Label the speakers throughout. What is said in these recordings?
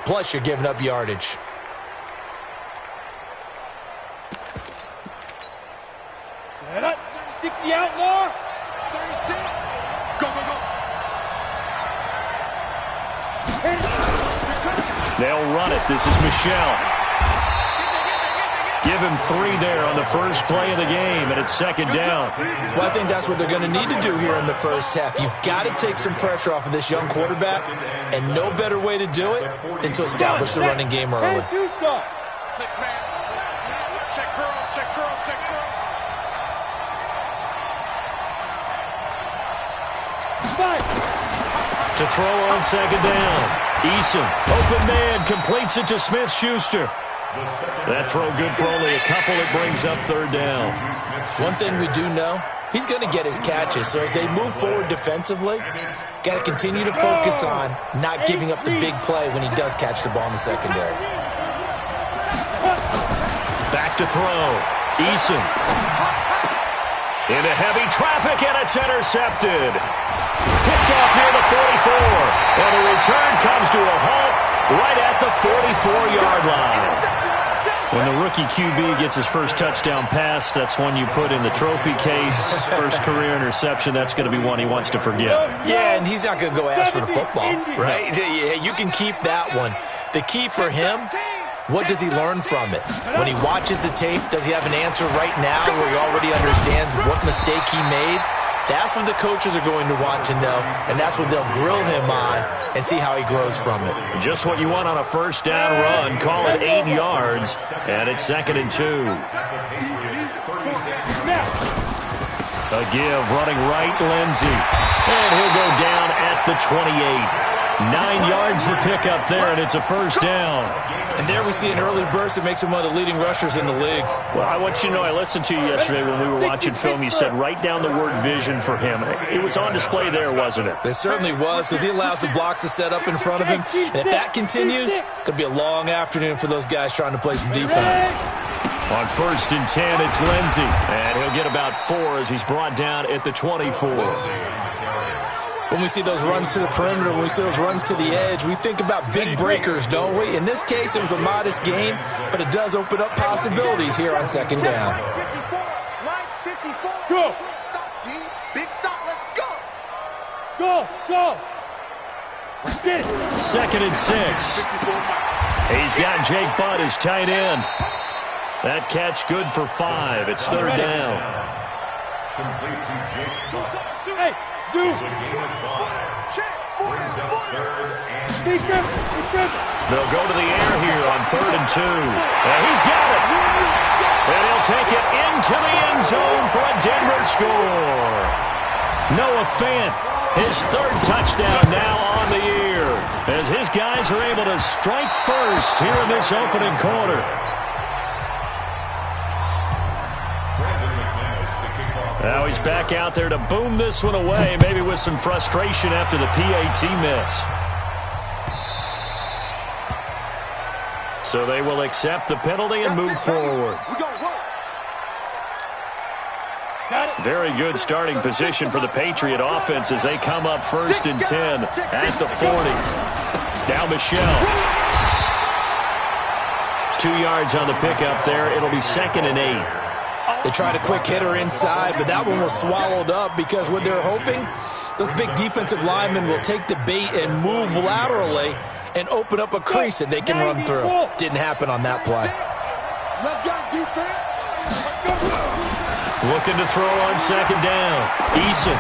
Speaker 1: Plus, you're giving up yardage.
Speaker 2: Set up. 60 outlaw. 36. Go, go, go.
Speaker 3: They'll run it. This is Michelle. Give him 3 there on the first play of the game, and it's second down.
Speaker 1: Well, I think that's what they're going to need to do here in the first half. You've got to take some pressure off of this young quarterback, and no better way to do it than to establish the running game early.
Speaker 2: 6-man. Check curls, check curls, check curls. 5.
Speaker 3: To throw on second down. Eason, open man, completes it to Smith-Schuster. That throw good for only a couple. It brings up third down.
Speaker 1: One thing we do know, he's going to get his catches. So as they move forward defensively, got to continue to focus on not giving up the big play when he does catch the ball in the secondary.
Speaker 3: Back to throw. Eason. Into heavy traffic, and it's intercepted. Picked off near the 44. And the return comes to a halt right at the 44-yard line. When the rookie QB gets his first touchdown pass, that's one you put in the trophy case. First career interception, that's going to be one he wants to forget.
Speaker 1: Yeah, and he's not going to go ask for the football, right? Yeah, you can keep that one. The key for him, what does he learn from it? When he watches the tape, does he have an answer right now where he already understands what mistake he made? That's what the coaches are going to want to know, and that's what they'll grill him on and see how he grows from it.
Speaker 3: Just what you want on a first down run. Call it 8 yards, and it's 2nd and 2. A give, running right, Lindsey. And he'll go down at the 28. 9 yards to pick up there, and it's a first down.
Speaker 1: And there we see an early burst that makes him one of the leading rushers in the league.
Speaker 3: Well, I want you to know, I listened to you yesterday when we were watching film. You said write down the word vision for him. It was on display there, wasn't it?
Speaker 1: It certainly was, because he allows the blocks to set up in front of him. And if that continues, it could be a long afternoon for those guys trying to play some defense.
Speaker 3: On 1st and 10, it's Lindsey. And he'll get about 4 as he's brought down at the 24.
Speaker 1: When we see those runs to the perimeter, when we see those runs to the edge, we think about big breakers, don't we? In this case, it was a modest game, but it does open up possibilities here on second down.
Speaker 2: Go. Stop, D. Big stop. Let's go. Go, go. Get it.
Speaker 3: 2nd and 6. He's got Jake Butt as tight end. That catch good for 5. It's 3rd down.
Speaker 2: Hey. They'll go to
Speaker 3: the air here on 3rd and 2. And he's got it. And he'll take it into the end zone for a Denver score. Noah Fant, his 3rd touchdown now on the year, as his guys are able to strike first here in this opening quarter. Now he's back out there to boom this one away, maybe with some frustration after the PAT miss. So they will accept the penalty and move forward. Very good starting position for the Patriot offense as they come up 1st and 10 at the 40. Now Michelle. 2 yards on the pickup there. It'll be 2nd and 8.
Speaker 1: They tried a quick hitter inside, but that one was swallowed up because what they're hoping, those big defensive linemen will take the bait and move laterally and open up a crease that they can run through. Didn't happen on that play.
Speaker 2: Let's go, defense.
Speaker 3: Looking to throw on second down. Eason.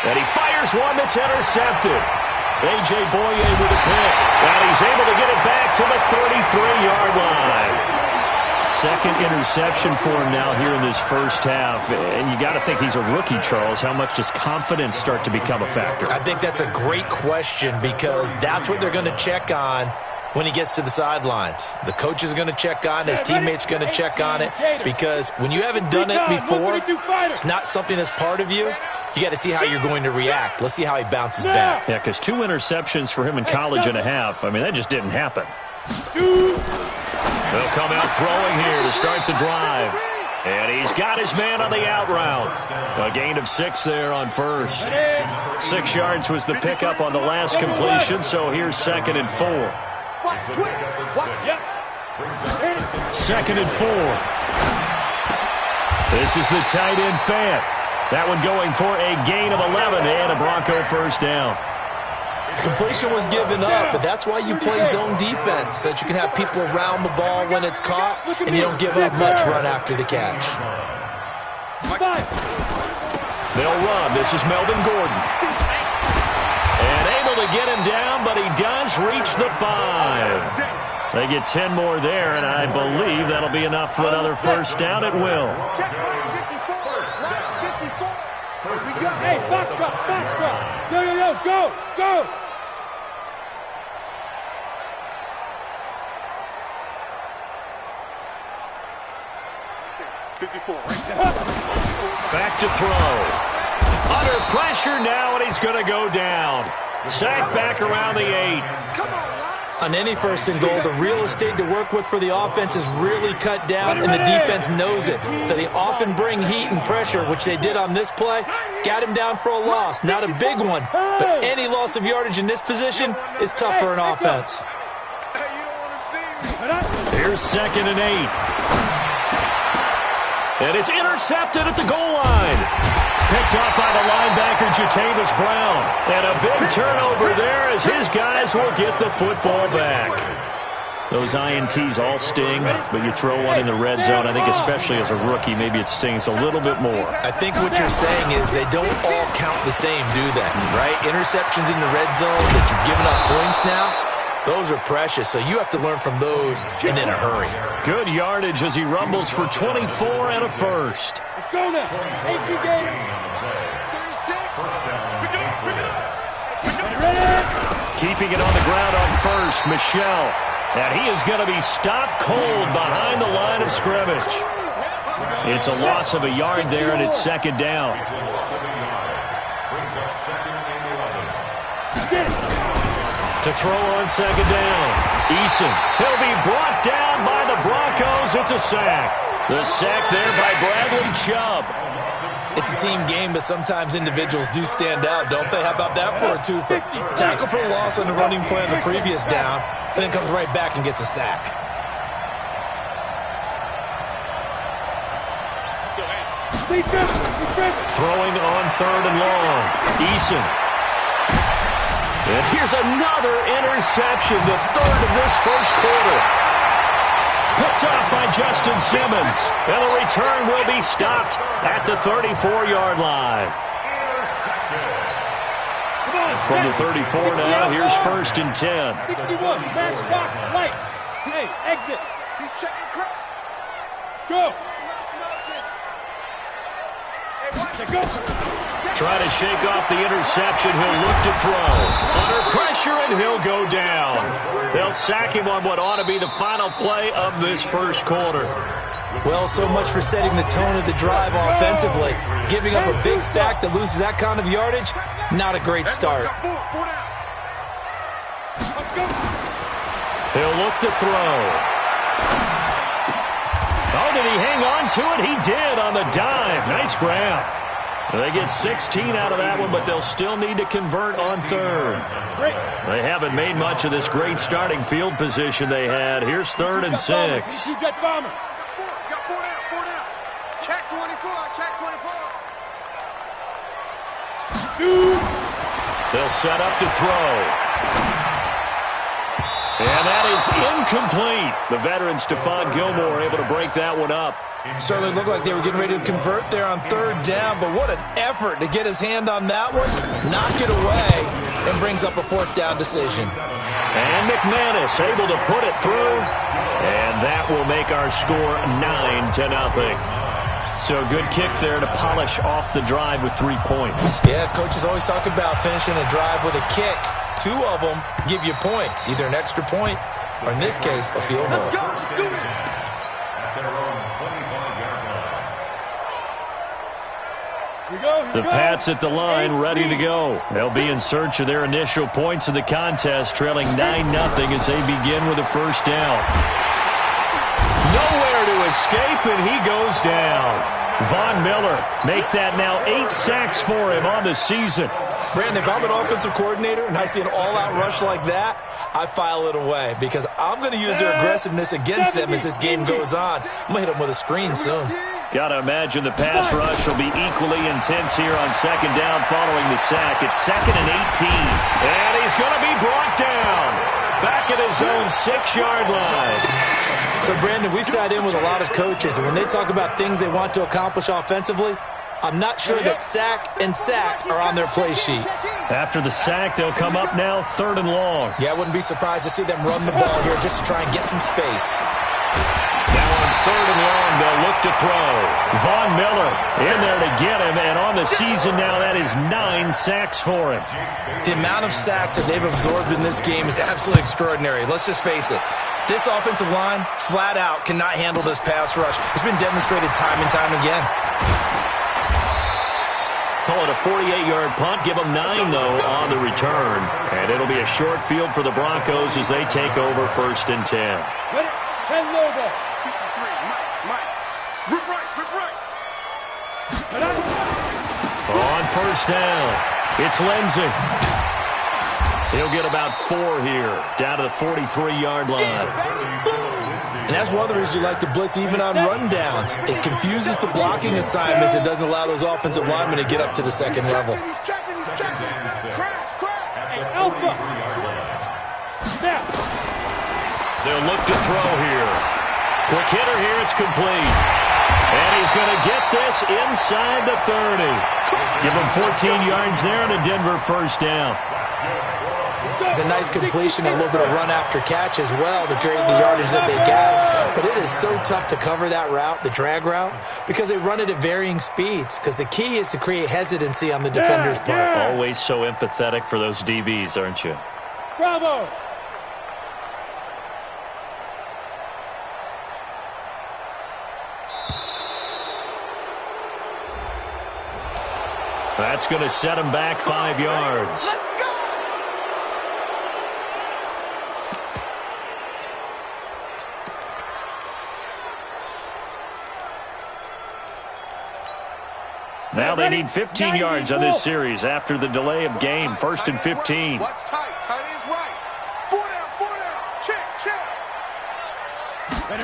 Speaker 3: And he fires one that's intercepted. A.J. Boye with a pick. And he's able to get it back to the 33-yard line. 2nd interception for him now here in this first half. And you got to think he's a rookie, Charles. How much does confidence start to become a factor?
Speaker 1: I think that's a great question because that's what they're going to check on when he gets to the sidelines. The coach is going to check on it. His teammates are going to check on it because when you haven't done it before, it's not something that's part of you. You got to see how you're going to react. Let's see how he bounces back.
Speaker 3: Yeah, because 2 interceptions for him in college and a half. I mean, that just didn't happen. They'll come out throwing here to start the drive. And he's got his man on the out route. A gain of 6 there on 1st. 6 yards was the pickup on the last completion, so here's 2nd and 4.
Speaker 2: Watch quick. Watch. Yes.
Speaker 3: 2nd and 4. This is the tight end Fant. That one going for a gain of 11 and a Bronco first down.
Speaker 1: Completion was given up, but that's why you play zone defense, so that you can have people around the ball when it's caught, and you don't give up much run after the catch.
Speaker 3: They'll run. This is Melvin Gordon. And able to get him down, but he does reach the 5. They get 10 more there, and I believe that'll be enough for another first down. It will.
Speaker 2: Hey, box drop. Yo, go. 54.
Speaker 3: Back to throw. Under pressure now, and he's going to go down. Sack back around the 8.
Speaker 1: On any 1st and goal, the real estate to work with for the offense is really cut down, and the defense knows it. So they often bring heat and pressure, which they did on this play. Got him down for a loss. Not a big one, but any loss of yardage in this position is tough for an offense.
Speaker 3: Here's 2nd and 8. And it's intercepted at the goal line. Picked up by the linebacker, JTom Brown. And a big turnover there as his guys will get the football back. Those INTs all sting, but you throw one in the red zone, I think especially as a rookie, maybe it stings a little bit more.
Speaker 1: I think what you're saying is they don't all count the same, do they? Right? Interceptions in the red zone that you're giving up points now, those are precious, so you have to learn from those and in a hurry.
Speaker 3: Good yardage as he rumbles for 24 and a first.
Speaker 2: Let's go now.
Speaker 3: Keeping it on the ground on first, Michelle. And he is going to be stopped cold behind the line of scrimmage. It's a loss of a yard there, and it's 2nd down. To throw on 2nd down. Eason. He'll be brought down by the Broncos. It's a sack. The sack there by Bradley Chubb.
Speaker 1: It's a team game, but sometimes individuals do stand out, don't they? How about that for a 2-for? Tackle for loss on the running play on the previous down, and then comes right back and gets a sack.
Speaker 3: Throwing on 3rd and long. Eason. And here's another interception, the 3rd of this first quarter. Picked up by Justin Simmons. And the return will be stopped at the 34-yard line. From the 34 now, here's 1st and 10.
Speaker 2: 61, matchbox, light. Hey, exit. He's checking crap. Go. Go.
Speaker 3: Trying to shake off the interception. He'll look to throw. Under pressure, and he'll go down. They'll sack him on what ought to be the final play of this first quarter.
Speaker 1: Well, so much for setting the tone of the drive offensively. Giving up a big sack that loses that kind of yardage, not a great start.
Speaker 3: He'll look to throw. Oh, did he hang on to it? He did on the dive. Nice grab. They get 16 out of that one, but they'll still need to convert on 3rd. They haven't made much of this great starting field position they had. Here's 3rd and 6.
Speaker 2: Jet bomber.
Speaker 4: Got 4 down. Check 24.
Speaker 3: They'll set up to throw. And that is incomplete. The veteran Stephon Gilmore able to break that one up.
Speaker 1: Certainly looked like they were getting ready to convert there on 3rd down, but what an effort to get his hand on that one, knock it away, and brings up a 4th down decision.
Speaker 3: And McManus able to put it through, and that will make our score 9-0. So good kick there to polish off the drive with 3 points.
Speaker 1: Yeah, coaches always talk about finishing a drive with a kick. 2 of them give you points, either an extra point or, in this case, a field goal.
Speaker 3: The Pats at the line, ready to go. They'll be in search of their initial points of the contest, trailing 9-0 as they begin with a first down. Nowhere to escape, and he goes down. Von Miller make that now 8 sacks for him on the season.
Speaker 1: Brandon, if I'm an offensive coordinator and I see an all-out rush like that, I file it away because I'm going to use their aggressiveness against them as this game goes on. I'm going to hit them with a screen soon.
Speaker 3: Got to imagine the pass rush will be equally intense here on second down following the sack. It's 2nd and 18. And he's going to be brought down. Back at his own 6-yard line.
Speaker 1: So, Brandon, we sat in with a lot of coaches, and when they talk about things they want to accomplish offensively, I'm not sure that sack and sack are on their play sheet.
Speaker 3: After the sack, they'll come up now 3rd and long.
Speaker 1: Yeah, I wouldn't be surprised to see them run the ball here just to try and get some space.
Speaker 3: Now on 3rd and long, they'll look to throw. Von Miller in there to get him, and on the season now, that is 9 sacks for him.
Speaker 1: The amount of sacks that they've absorbed in this game is absolutely extraordinary. Let's just face it. This offensive line, flat out, cannot handle this pass rush. It's been demonstrated time and time again.
Speaker 3: Call it a 48-yard punt. Give them 9, though, on the return. And it'll be a short field for the Broncos as they take over 1st and 10.
Speaker 2: Ready? 10 over. 53. Mike. Rip right.
Speaker 3: On 1st down, it's Lindsey. He'll get about 4 here, down to the 43-yard line.
Speaker 1: And that's one of the reasons you like to blitz even on rundowns. It confuses the blocking assignments. It doesn't allow those offensive linemen to get up to the second level.
Speaker 2: He's checking. Crash. Hey, Alpha. Snap.
Speaker 3: They'll look to throw here. Quick hitter here, it's complete. And he's going to get this inside the 30. Give him 14 yards there and a Denver 1st down.
Speaker 1: It's a nice completion, a little bit of run after catch as well to create the yardage that they got. But it is so tough to cover that route, the drag route, because they run it at varying speeds. Because the key is to create hesitancy on the defender's part.
Speaker 3: Always so empathetic for those DBs, aren't you?
Speaker 2: Bravo.
Speaker 3: That's going to set him back 5 yards. Now they need 15 yards on this series after the delay of game. 1st and 15.
Speaker 4: Watch tight. Tight ends right. 4 down. Check.
Speaker 2: Ready.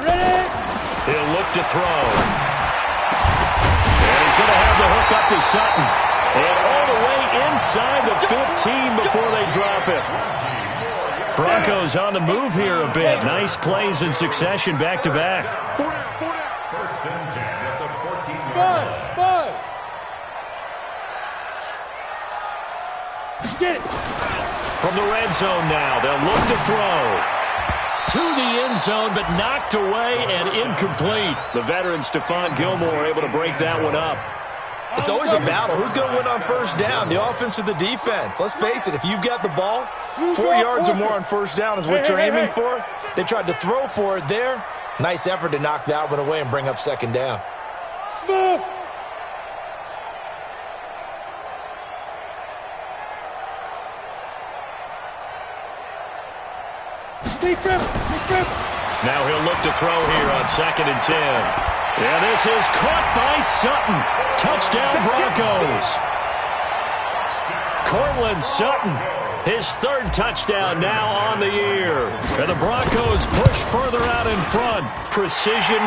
Speaker 3: He'll look to throw. And he's going to have the hook up to Sutton. And all the way inside the 15 before they drop it. Broncos on the move here a bit. Nice plays in succession back-to-back.
Speaker 4: 4 down.
Speaker 5: 1st and 10 at the 14-yard line.
Speaker 2: Get it.
Speaker 3: From the red zone now, they'll look to throw. To the end zone, but knocked away and incomplete. The veteran Stephon Gilmore able to break that one up.
Speaker 1: It's always a battle. Who's going to win on 1st down, the offense or the defense? Let's face it, if you've got the ball, 4 yards or more on 1st down is what you're aiming for. They tried to throw for it there. Nice effort to knock that one away and bring up 2nd down.
Speaker 2: Smith.
Speaker 3: Now he'll look to throw here on 2nd and 10. Yeah, this is caught by Sutton. Touchdown Broncos. Cortland Sutton, his 3rd touchdown now on the year. And the Broncos push further out in front. Precision.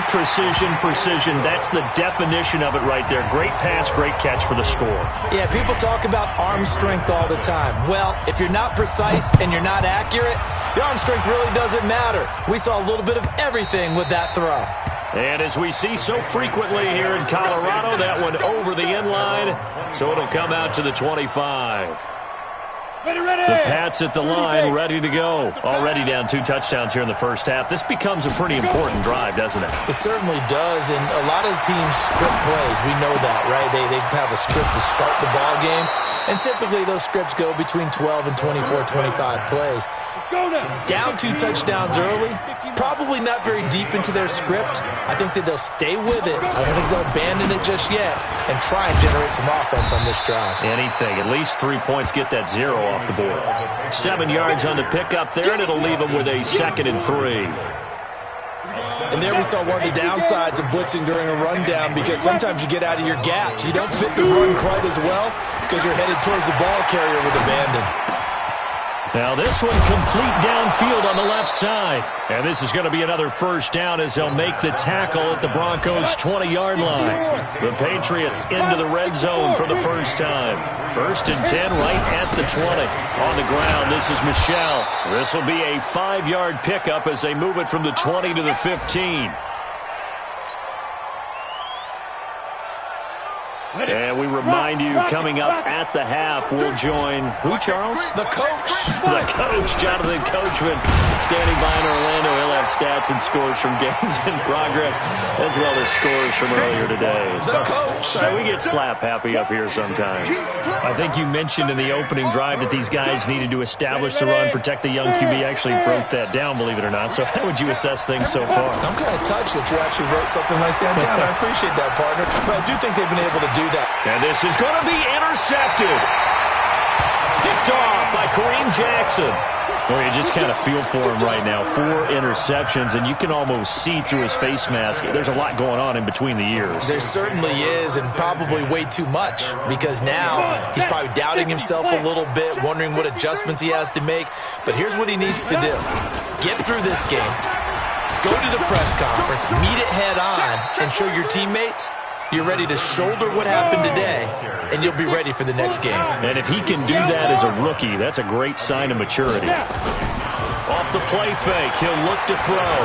Speaker 3: That's the definition of it right there. Great pass, great catch for the score.
Speaker 1: Yeah, people talk about arm strength all the time. Well, if you're not precise and you're not accurate, the arm strength really doesn't matter. We saw a little bit of everything with that throw.
Speaker 3: And as we see so frequently here in Colorado, that one over the end line, so it'll come out to the 25.
Speaker 2: Ready.
Speaker 3: The Pats at the line, ready to go. Already down 2 touchdowns here in the 1st half. This becomes a pretty important drive, doesn't it?
Speaker 1: It certainly does, and a lot of the teams script plays. We know that, right? They have a script to start the ball game, and typically those scripts go between 12 and 24, 25 plays. Down 2 touchdowns early, probably not very deep into their script. I think that they'll stay with it. I don't think they'll abandon it just yet and try and generate some offense on this drive.
Speaker 3: Anything. At least 3 points, get that 0 off the board. 7 yards on the pickup there, and it'll leave them with a 2nd and 3.
Speaker 1: And there we saw one of the downsides of blitzing during a rundown, because sometimes you get out of your gaps. You don't fit the run quite as well because you're headed towards the ball carrier with abandon.
Speaker 3: Now this one complete downfield on the left side. And this is going to be another first down as they'll make the tackle at the Broncos' 20-yard line. The Patriots into the red zone for the first time. 1st and 10 right at the 20. On the ground, this is Michel. This will be a 5-yard pickup as they move it from the 20 to the 15. And we remind you, coming up at the half, we'll join who, Charles?
Speaker 1: The coach.
Speaker 3: The coach, Jonathan Coachman, standing by in Orlando. He'll have stats and scores from games in progress, as well as scores from earlier today.
Speaker 1: The coach.
Speaker 3: We get slap happy up here sometimes. I think you mentioned in the opening drive that these guys needed to establish the run, protect the young QB. Actually broke that down, believe it or not. So how would you assess things so far?
Speaker 1: I'm kind of touched that you actually wrote something like that down. I appreciate that, partner. But I do think they've been able to do that.
Speaker 3: And this is going to be intercepted. Picked off by Kareem Jackson. Well, you just kind of feel for him right now. 4 interceptions, and you can almost see through his face mask. There's a lot going on in between the ears.
Speaker 1: There certainly is, and probably way too much, because now he's probably doubting himself a little bit, wondering what adjustments he has to make. But here's what he needs to do. Get through this game, go to the press conference, meet it head on, and show your teammates you're ready to shoulder what happened today, and you'll be ready for the next game.
Speaker 3: And if he can do that as a rookie, that's a great sign of maturity. Off the play fake, he'll look to throw.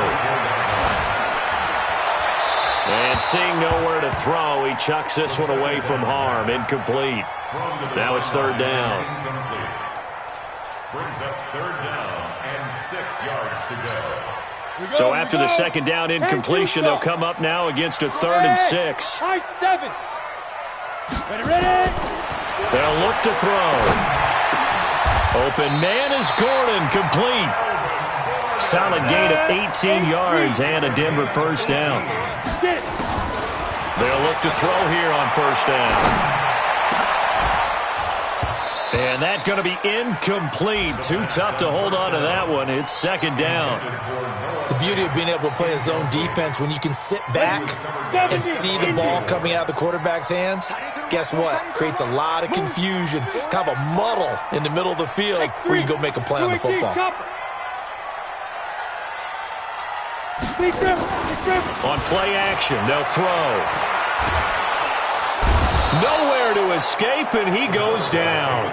Speaker 3: And seeing nowhere to throw, he chucks this one away from harm. Incomplete. Now it's 3rd down.
Speaker 5: Brings up 3rd down and 6 yards to go.
Speaker 3: So after the 2nd down incompletion, they'll come up now against a 3rd and 6.
Speaker 2: Ready, ready.
Speaker 3: They'll look to throw. Open man is Gordon, complete. Solid gain of 18 yards and a Denver first down. They'll look to throw here on 1st down. And that's going to be incomplete. Too tough to hold on to that one. It's 2nd down.
Speaker 1: The beauty of being able to play a zone defense, when you can sit back and see the ball coming out of the quarterback's hands, guess what? Creates a lot of confusion, kind of a muddle in the middle of the field where you go make a play on the football.
Speaker 3: On play action, they'll throw. Nowhere to escape, and he goes down.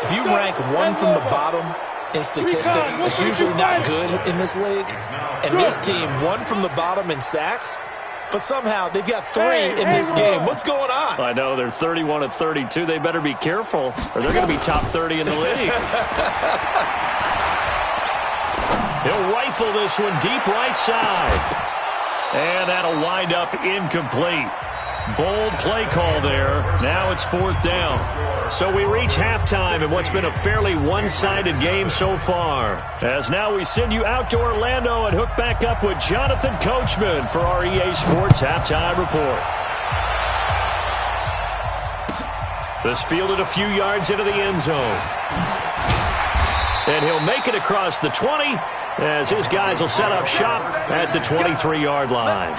Speaker 1: If you rank one from the bottom in statistics, it's usually not good in this league. And this team, 1 from the bottom in sacks, but somehow they've got 3 in this game. What's going on?
Speaker 3: I know, they're 31 of 32. They better be careful, or they're going to be top 30 in the league. He'll rifle this one deep right side. And that'll wind up incomplete. Bold play call there. Now it's 4th down. So we reach halftime in what's been a fairly one-sided game so far. As now we send you out to Orlando and hook back up with Jonathan Coachman for our EA Sports Halftime Report. This fielded a few yards into the end zone. And he'll make it across the 20 as his guys will set up shop at the 23-yard line.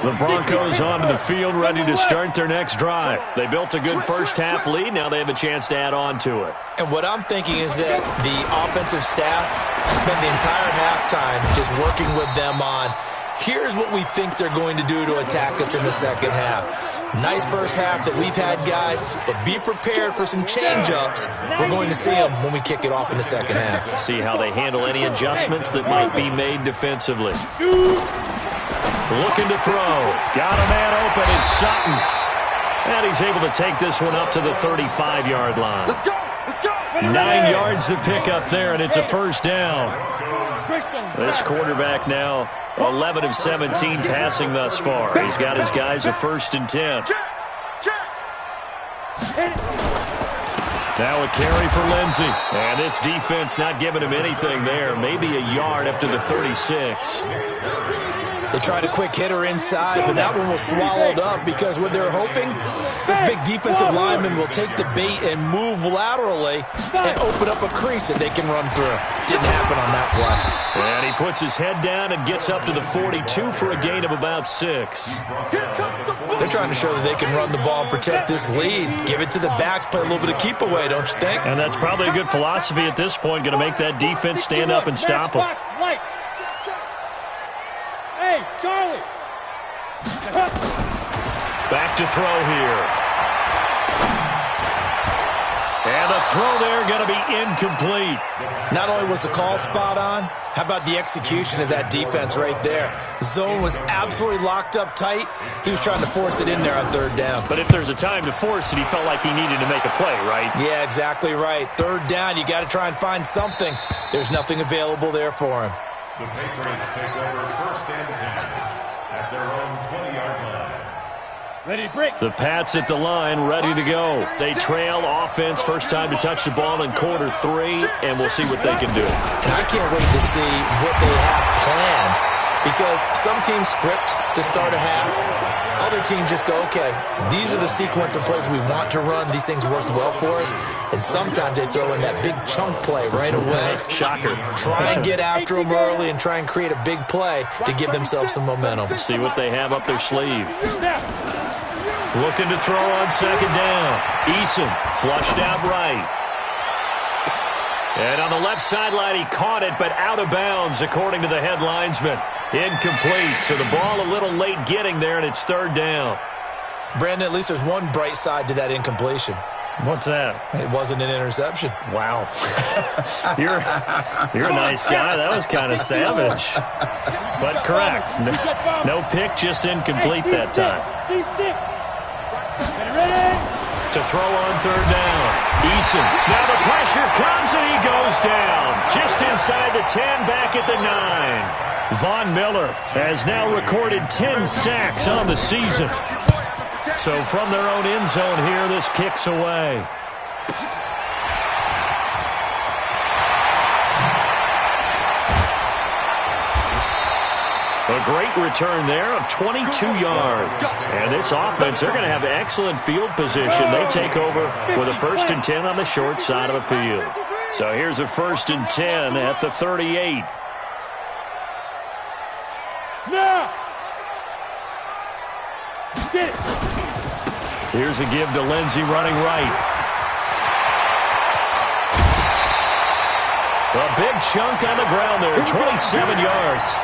Speaker 3: The Broncos onto the field, ready to start their next drive. They built a good first-half lead. Now they have a chance to add on to it.
Speaker 1: And what I'm thinking is that the offensive staff spent the entire halftime just working with them on, here's what we think they're going to do to attack us in the second half. Nice first half that we've had, guys, but be prepared for some change-ups. We're going to see them when we kick it off in the second half.
Speaker 3: See how they handle any adjustments that might be made defensively. Looking to throw. Got a man open. It's Sutton. And he's able to take this one up to the 35-yard line.
Speaker 2: Let's go. Let's go.
Speaker 3: 9 yards to pick up there, and it's a first down. This quarterback now 11 of 17 passing thus far. He's got his guys a 1st and 10. Now a carry for Lindsey. And this defense not giving him anything there. Maybe a yard up to the 36.
Speaker 1: They tried a quick hitter inside, but that one was swallowed up because what they're hoping, this big defensive lineman will take the bait and move laterally and open up a crease that they can run through. Didn't happen on that play.
Speaker 3: And he puts his head down and gets up to the 42 for a gain of about 6.
Speaker 1: They're trying to show that they can run the ball and protect this lead. Give it to the backs, play a little bit of keep away, don't you think?
Speaker 3: And that's probably a good philosophy at this point, going to make that defense stand up and stop them.
Speaker 2: Hey, Charlie.
Speaker 3: Back to throw here. And the throw there going to be incomplete.
Speaker 1: Not only was the call spot on, how about the execution of that defense right there? Zone was absolutely locked up tight. He was trying to force it in there on third down.
Speaker 3: But if there's a time to force it, he felt like he needed to make a play, right?
Speaker 1: Yeah, exactly right. Third down, you got to try and find something. There's nothing available there for him.
Speaker 5: The Patriots take over 1st and 10 at their own 20-yard line.
Speaker 2: Ready, break.
Speaker 3: The Pats at the line, ready to go. They trail offense, first time to touch the ball in quarter 3, and we'll see what they can do.
Speaker 1: And I can't wait to see what they have planned, because some teams script to start a half. Other teams just go, okay, these are the sequence of plays we want to run. These things worked well for us. And sometimes they throw in that big chunk play right away.
Speaker 3: Shocker.
Speaker 1: Try and get after them early and try and create a big play to give themselves some momentum.
Speaker 3: See what they have up their sleeve. Looking to throw on 2nd down. Eason flushed out right. And on the left sideline, he caught it, but out of bounds, according to the head linesman. Incomplete, so the ball a little late getting there, and it's 3rd down.
Speaker 1: Brandon, at least there's one bright side to that incompletion.
Speaker 3: What's that?
Speaker 1: It wasn't an interception.
Speaker 3: Wow. You're a nice guy. That was kind of savage. But correct. No pick, just incomplete that time. To throw on 3rd down. Eason. Now the pressure comes and he goes down. Just inside the 10, back at the 9. Von Miller has now recorded 10 sacks on the season. So from their own end zone here, this kicks away. A great return there of 22 yards. And this offense, they're going to have excellent field position. They take over with a 1st and 10 on the short side of the field. So here's a 1st and 10 at the 38.
Speaker 2: Now. Get it.
Speaker 3: Here's a give to Lindsey running right. A big chunk on the ground there, 27 yards.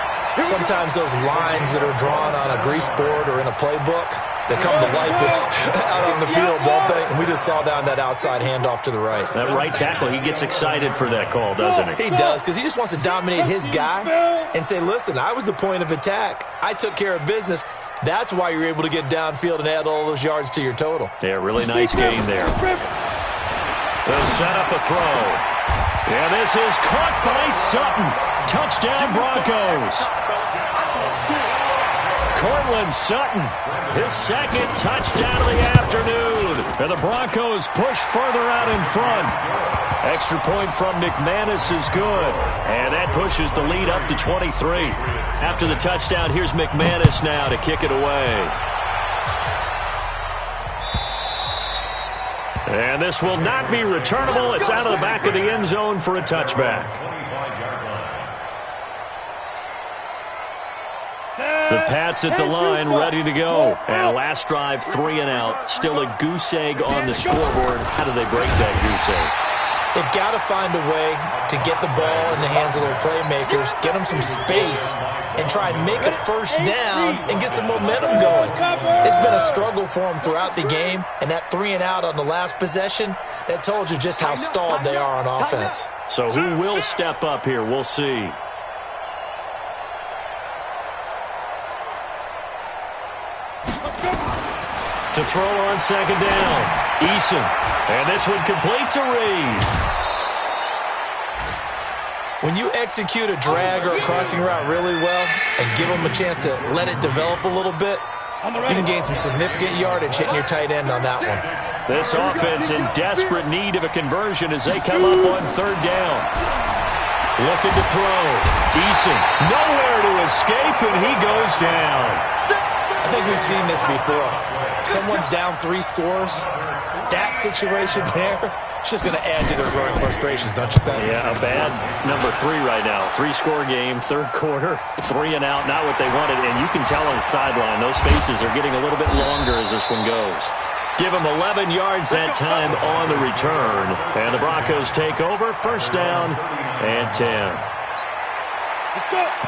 Speaker 1: Sometimes those lines that are drawn on a grease board or in a playbook, they come to life out on the field, don't they? And we just saw down that outside handoff to the right.
Speaker 3: That right tackle, he gets excited for that call, doesn't he?
Speaker 1: He does, because he just wants to dominate his guy and say, listen, I was the point of attack. I took care of business. That's why you're able to get downfield and add all those yards to your total.
Speaker 3: Yeah, really nice game there. They'll set up a throw. Yeah, this is caught by Sutton. Touchdown, Broncos. Cortland Sutton, his 2nd touchdown of the afternoon. And the Broncos push further out in front. Extra point from McManus is good. And that pushes the lead up to 23. After the touchdown, here's McManus now to kick it away. And this will not be returnable. It's out of the back of the end zone for a touchback. The Pats at the line, ready to go. And last drive, 3 and out. Still a goose egg on the scoreboard. How do they break that goose egg?
Speaker 1: They've got to find a way to get the ball in the hands of their playmakers, get them some space, and try and make a 1st down and get some momentum going. It's been a struggle for them throughout the game, and that 3 and out on the last possession, that told you just how stalled they are on offense.
Speaker 3: So who will step up here? We'll see. To throw on 2nd down, Eason. And this one complete to Reed.
Speaker 1: When you execute a drag or a crossing route really well and give them a chance to let it develop a little bit, you can gain some significant yardage hitting your tight end on that one.
Speaker 3: This offense in desperate need of a conversion as they come up on 3rd down. Looking to throw. Eason nowhere to escape, and he goes down.
Speaker 1: I think we've seen this before. Someone's down 3 scores. That situation there, it's just going to add to their growing frustrations, don't you think?
Speaker 3: Yeah, a bad number 3 right now. 3-score game, third quarter, 3 and out, not what they wanted. And you can tell on the sideline, those faces are getting a little bit longer as this one goes. Give them 11 yards that time on the return. And the Broncos take over, first down and 10.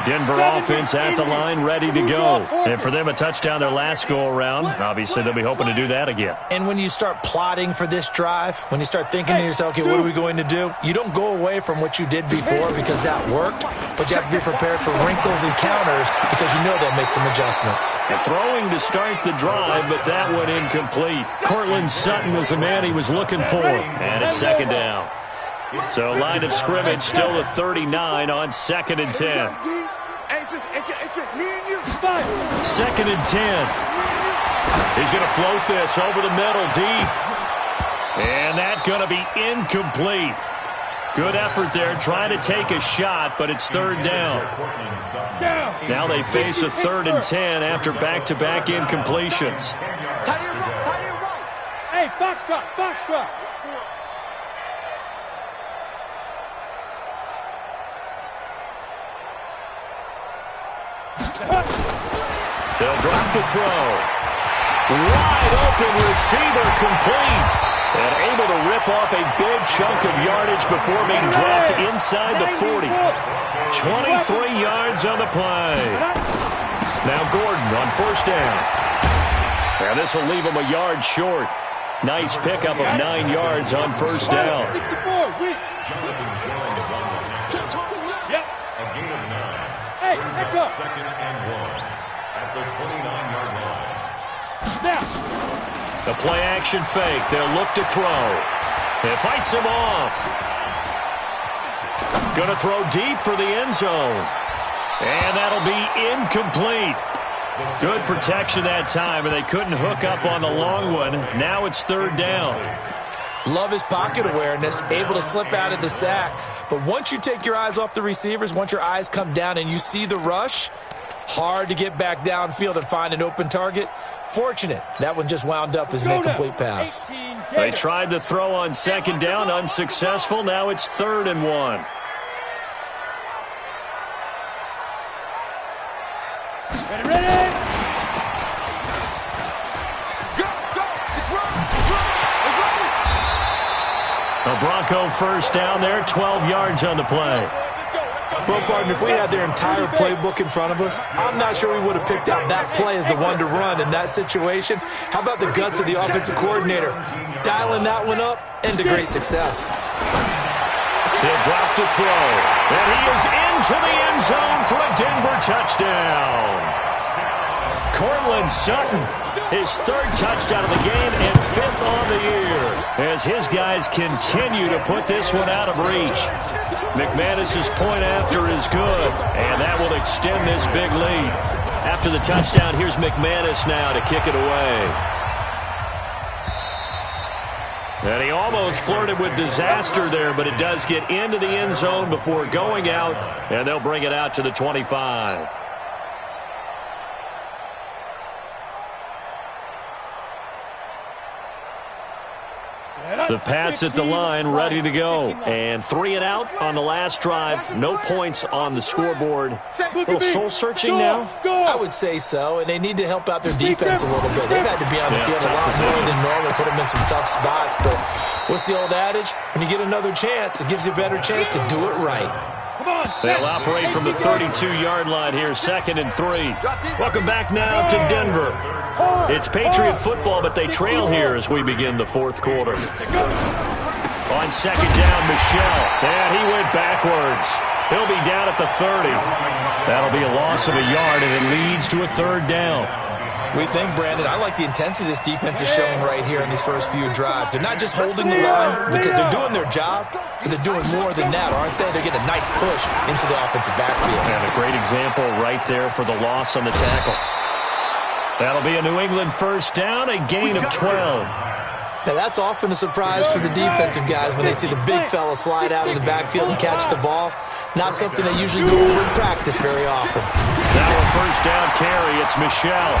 Speaker 3: Denver offense at the line, ready to go. And for them, a touchdown their last go-around. Obviously, they'll be hoping to do that again.
Speaker 1: And when you start plotting for this drive, when you start thinking to yourself, okay, what are we going to do? You don't go away from what you did before because that worked, but you have to be prepared for wrinkles and counters because you know they'll make some adjustments.
Speaker 3: Throwing to start the drive, but that one incomplete. Cortland Sutton was the man he was looking for. And it's second down. So line of scrimmage still at 39 on 2nd and 10.
Speaker 4: It's just me and you.
Speaker 3: Second and 10. He's going to float this over the middle deep. And that's going to be incomplete. Good effort there trying to take a shot, but it's third down. Now they face a 3rd and 10 after back-to-back incompletions.
Speaker 2: Tight end right. Hey, Foxtrot.
Speaker 3: They'll drop to throw. Wide open receiver complete. And able to rip off a big chunk of yardage before being dropped inside the 40. 23 yards on the play. Now Gordon on first down. Now this will leave him a yard short. Nice pickup of 9 yards on first down.
Speaker 5: Second and 1 at the 29-yard line.
Speaker 3: The play action fake. They'll look to throw. It fights him off. Going to throw deep for the end zone. And that'll be incomplete. Good protection that time, and they couldn't hook up on the long one. Now it's third down.
Speaker 1: Love his pocket awareness, able to slip out of the sack. But once you take your eyes off the receivers, once your eyes come down and you see the rush, hard to get back downfield and find an open target. Fortunate, that one just wound up as an incomplete pass.
Speaker 3: They tried to throw on second down, unsuccessful. Now it's 3rd and 1.
Speaker 2: Ready.
Speaker 3: A Bronco first down there, 12 yards on the play.
Speaker 1: Well, partner, if we had their entire playbook in front of us, I'm not sure we would have picked out that play as the one to run in that situation. How about the guts of the offensive coordinator dialing that one up into great success?
Speaker 3: He'll drop to throw, and he is into the end zone for a Denver touchdown. Cortland Sutton, his 3rd touchdown of the game and 5th on the year, as his guys continue to put this one out of reach. McManus's point after is good, and that will extend this big lead. After the touchdown, here's McManus now to kick it away. And he almost flirted with disaster there, but it does get into the end zone before going out, and they'll bring it out to the 25. The Pats at the line, ready to go. And 3 and out on the last drive. No points on the scoreboard. A little soul-searching now?
Speaker 1: I would say so, and they need to help out their defense a little bit. They've had to be on the field a lot more than normal, put them in some tough spots. But what's the old adage? When you get another chance, it gives you a better chance to do it right.
Speaker 3: They'll operate from the 32-yard line here, 2nd and 3. Welcome back now to Denver. It's Patriot football, but they trail here as we begin the 4th quarter. On second down, Michel. And he went backwards. He'll be down at the 30. That'll be a loss of a yard, and it leads to a 3rd down.
Speaker 1: We think, Brandon, I like the intensity this defense is showing right here in these first few drives. They're not just holding the line because they're doing their job, but they're doing more than that, aren't they? They're getting a nice push into the offensive backfield.
Speaker 3: And a great example right there for the loss on the tackle. That'll be a New England first down, a gain of 12.
Speaker 1: Now, that's often a surprise for the defensive guys when they see the big fella slide out of the backfield and catch the ball. Not something they usually go over in practice very often.
Speaker 3: Now a first down carry. It's Michel.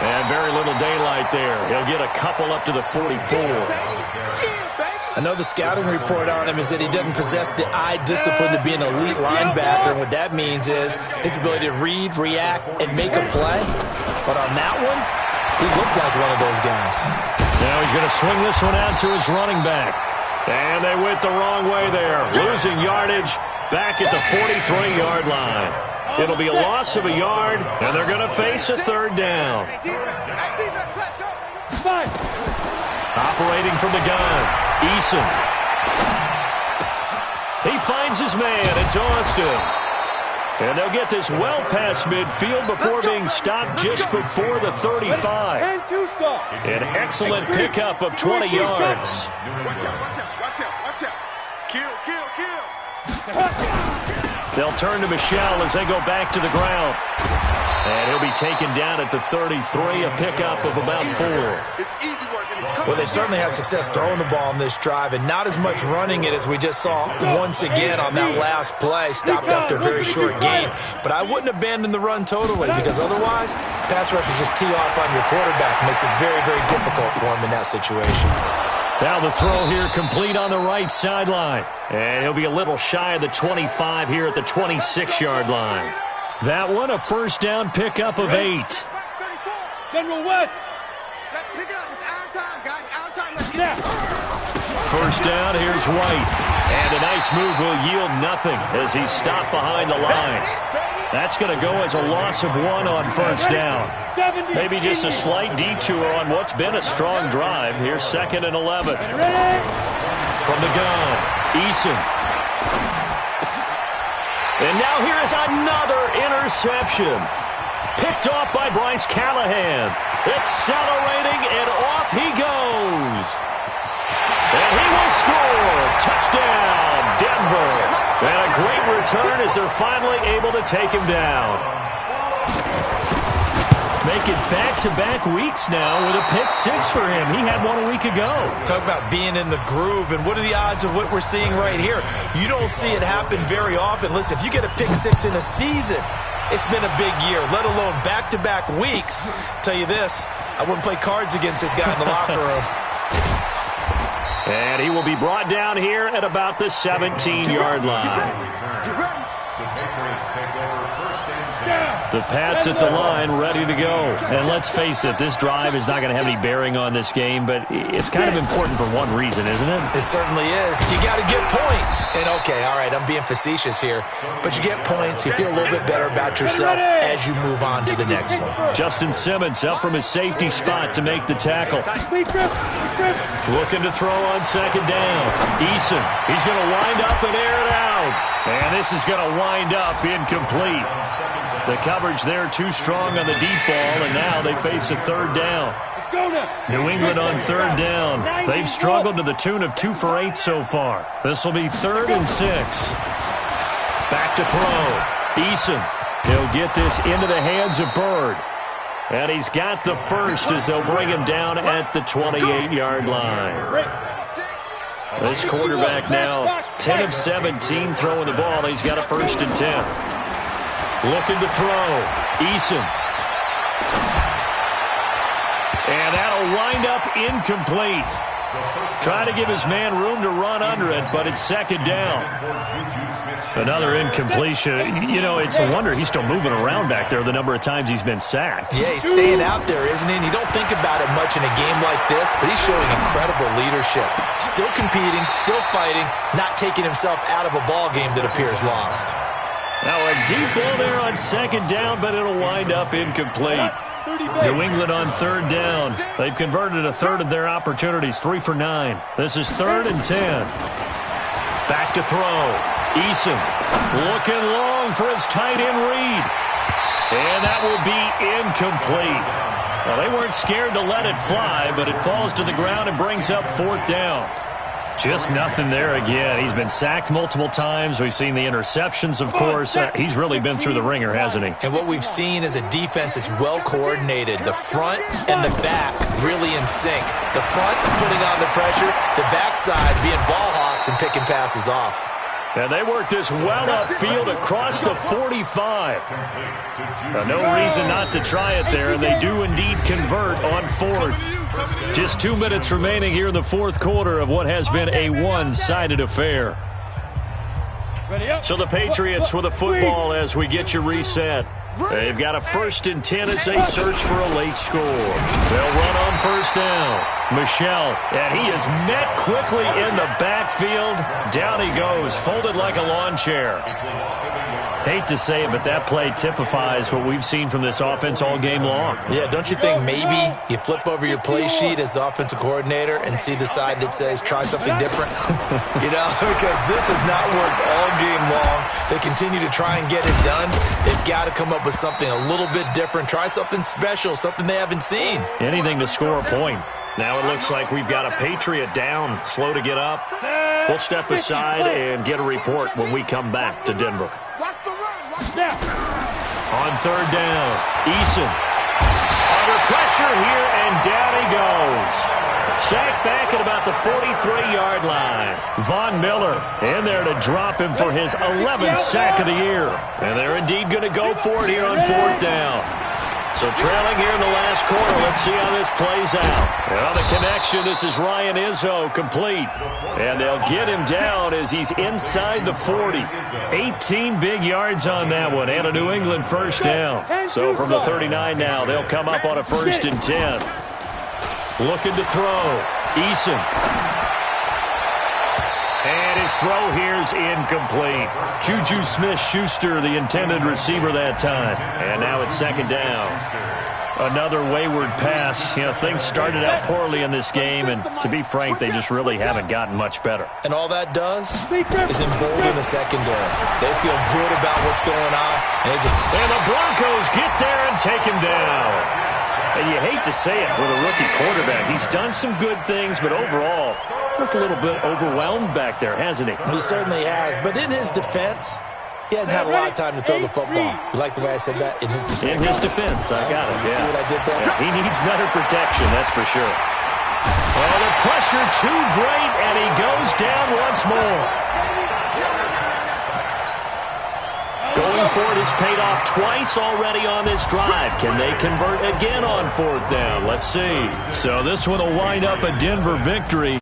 Speaker 3: And very little daylight there. He'll get a couple up to the 44.
Speaker 1: I know the scouting report on him is that he doesn't possess the eye discipline to be an elite linebacker. And what that means is his ability to read, react, and make a play. But on that one, he looked like one of those guys.
Speaker 3: Now he's going to swing this one out to his running back. And they went the wrong way there. Losing yardage back at the 43-yard line. It'll be a loss of a yard, and they're going to face a third down. Operating from the gun, Eason. He finds his man. It's Austin. And they'll get this well past midfield before being stopped just before the 35. An excellent pickup of 20 yards.
Speaker 4: Watch out. Kill.
Speaker 3: They'll turn to Michel as they go back to the ground. And he'll be taken down at the 33, a pickup of about 4.
Speaker 4: It's easy work.
Speaker 1: Well, they certainly had success throwing the ball on this drive and not as much running it as we just saw once again on that last play. Stopped after a very short gain. But I wouldn't abandon the run totally because otherwise, pass rushers just tee off on your quarterback. Makes it very, very difficult for him in that situation.
Speaker 3: Now the throw here complete on the right sideline. And he'll be a little shy of the 25 here at the 26-yard line. That one, a first down pickup of 8.
Speaker 2: General West.
Speaker 4: Let's pick it up. It's our time, guys. Our time. Let's get it.
Speaker 3: First down, here's White. And a nice move will yield nothing as he's stopped behind the line. That's going to go as a loss of 1 on first down. Maybe just a slight detour on what's been a strong drive. Here's 2nd and 11. From the gun, Eason. And now here is another interception. Picked off by Bryce Callahan. Accelerating, and off he goes. And he will score. Touchdown, Denver. And a great return as they're finally able to take him down. Make it back-to-back weeks now with a pick 6 for him. He had one a week ago.
Speaker 1: Talk about being in the groove, and what are the odds of what we're seeing right here? You don't see it happen very often. Listen, if you get a pick 6 in a season, it's been a big year, let alone back-to-back weeks. Tell you this, I wouldn't play cards against this guy in the locker room.
Speaker 3: And he will be brought down here at about the 17-yard line. The Pats at the line, ready to go. And let's face it, this drive is not going to have any bearing on this game, but it's kind of important for one reason, isn't it?
Speaker 1: It certainly is. You got to get points. And, okay, all right, I'm being facetious here, but you get points, you feel a little bit better about yourself as you move on to the next one.
Speaker 3: Justin Simmons up from his safety spot to make the tackle. Looking to throw on 2nd down. Eason, he's going to wind up and air it out. And this is going to wind up incomplete. The coverage there too strong on the deep ball, and now they face a 3rd down. New England on 3rd down. They've struggled to the tune of 2 for 8 so far. This will be 3rd and 6. Back to throw. Eason. He'll get this into the hands of Bird. And he's got the first as they'll bring him down at the 28-yard line. This quarterback now 10 of 17 throwing the ball. He's got a 1st and 10. Looking to throw. Eason. And that'll wind up incomplete. Trying to give his man room to run under it, but it's 2nd down. Another incompletion. You know, it's a wonder he's still moving around back there the number of times he's been sacked.
Speaker 1: Yeah, he's staying out there, isn't he? And you don't think about it much in a game like this, but he's showing incredible leadership. Still competing, still fighting, not taking himself out of a ball game that appears lost.
Speaker 3: Now a deep ball there on 2nd down, but it'll wind up incomplete. New England on 3rd down. They've converted a third of their opportunities, 3 for 9. This is 3rd and 10. Back to throw. Eason looking long for his tight end read. And that will be incomplete. Well, they weren't scared to let it fly, but it falls to the ground and brings up 4th down. Just nothing there again. He's been sacked multiple times. We've seen the interceptions, of course. He's really been through the ringer, hasn't he?
Speaker 1: And what we've seen is a defense that's well coordinated. The front and the back really in sync. The front putting on the pressure, the backside being ball hawks and picking passes off.
Speaker 3: And they work this well upfield across the 45. No reason not to try it there, and they do indeed convert on fourth. Just 2 minutes remaining here in the fourth quarter of what has been a one-sided affair. So the Patriots with a football as we get you reset. They've got a 1st and 10 as they search for a late score. They'll run on first down. Michel, and he is met quickly in the backfield. Down he goes, folded like a lawn chair. Hate to say it, but that play typifies what we've seen from this offense all game long.
Speaker 1: Yeah, don't you think maybe you flip over your play sheet as the offensive coordinator and see the side that says try something different? Because this has not worked all game long. They continue to try and get it done. They've got to come up with something a little bit different. Try something special, something they haven't seen.
Speaker 3: Anything to score a point. Now it looks like we've got a Patriot down, slow to get up. We'll step aside and get a report when we come back to Denver. On third down, Eason. Under pressure here, and down he goes. Sacked back at about the 43-yard line. Von Miller in there to drop him for his 11th sack of the year. And they're indeed going to go for it here on fourth down. So trailing here in the last quarter, let's see how this plays out. Well, the connection, this is Ryan Izzo, complete. And they'll get him down as he's inside the 40. 18 big yards on that one, and a New England first down. So from the 39 now, they'll come up on a 1st and 10. Looking to throw. Eason. And his throw here's incomplete. Juju Smith-Schuster, the intended receiver that time. And now it's 2nd down. Another wayward pass. Things started out poorly in this game, and to be frank, they just really haven't gotten much better.
Speaker 1: And all that does is embolden the secondary. They feel good about what's going on. And
Speaker 3: the Broncos get there and take him down. And you hate to say it with a rookie quarterback. He's done some good things, but overall, looked a little bit overwhelmed back there, hasn't he?
Speaker 1: He certainly has. But in his defense, he hasn't had a lot of time to throw the football. You like the way I said that? In his defense.
Speaker 3: In his defense, I got it.
Speaker 1: You see what I did there?
Speaker 3: Yeah, he needs better protection, that's for sure. Oh, the pressure too great, and he goes down once more. Going for it has paid off twice already on this drive. Can they convert again on fourth down? Let's see. So this one will wind up a Denver victory.